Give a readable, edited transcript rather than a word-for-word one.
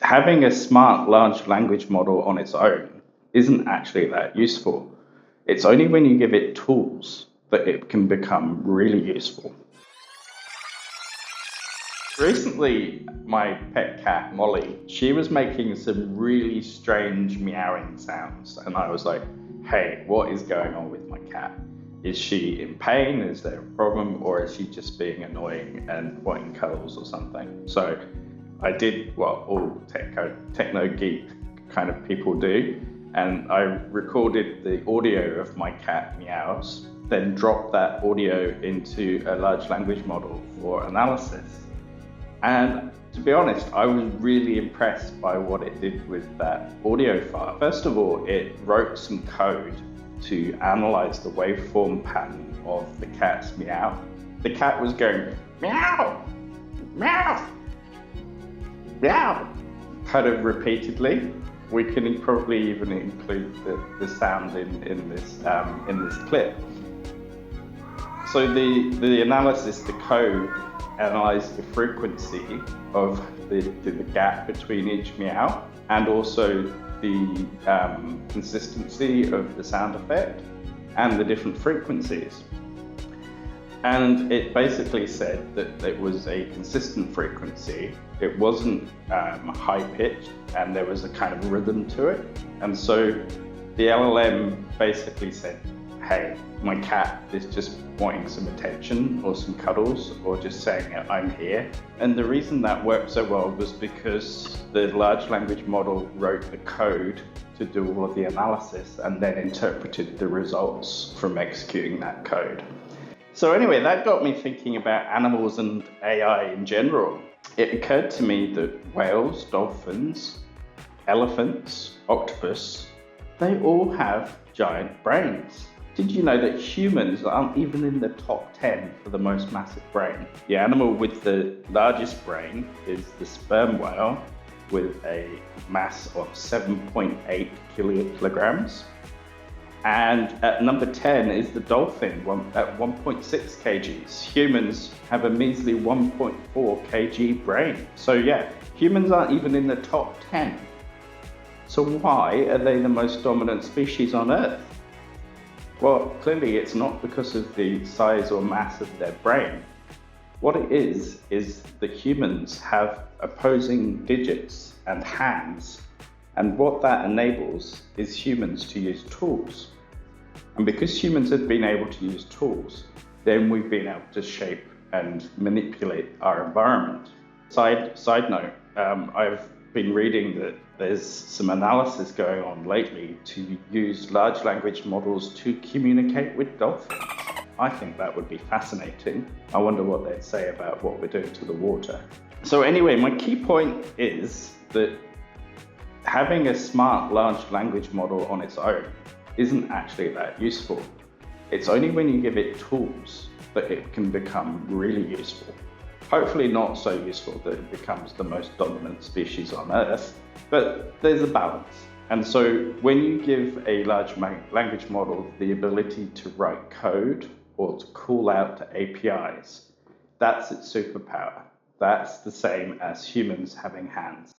having a smart large language model on its own isn't actually that useful. It's only when you give it tools that it can become really useful. Recently, my pet cat, Molly, she was making some really strange meowing sounds. And I was like, hey, what is going on with my cat? Is she in pain? Is there a problem? Or is she just being annoying and wanting cuddles or something? So I did what all techno geek kind of people do. And I recorded the audio of my cat, Meows, then dropped that audio into a large language model for analysis. And to be honest, I was really impressed by what it did with that audio file. First of all, it wrote some code to analyze the waveform pattern of the cat's meow. The cat was going meow, meow, meow, kind of repeatedly. We can probably even include the sound in this clip. So the analysis, the code, analyzed the frequency of the gap between each meow and also the consistency of the sound effect and the different frequencies. And it basically said that it was a consistent frequency. It wasn't high pitched and there was a kind of rhythm to it. And so the LLM basically said, hey, my cat is just wanting some attention or some cuddles or just saying I'm here. And the reason that worked so well was because the large language model wrote the code to do all of the analysis and then interpreted the results from executing that code. So anyway, that got me thinking about animals and AI in general. It occurred to me that whales, dolphins, elephants, octopus, they all have giant brains. Did you know that humans aren't even in the top 10 for the most massive brain? The animal with the largest brain is the sperm whale with a mass of 7.8 kilograms. And at number 10 is the dolphin at 1.6 kgs. Humans have a measly 1.4 kg brain. So yeah, humans aren't even in the top 10. So why are they the most dominant species on Earth? Well, clearly it's not because of the size or mass of their brain. What it is that humans have opposing digits and hands, and what that enables is humans to use tools. And because humans have been able to use tools, then we've been able to shape and manipulate our environment. Side note, I've been reading that there's some analysis going on lately to use large language models to communicate with dolphins. I think that would be fascinating. I wonder what they'd say about what we're doing to the water. So anyway, my key point is that having a smart large language model on its own isn't actually that useful. It's only when you give it tools that it can become really useful. Hopefully not so useful that it becomes the most dominant species on Earth, but there's a balance. And so when you give a large language model the ability to write code or to call out to APIs, that's its superpower. That's the same as humans having hands.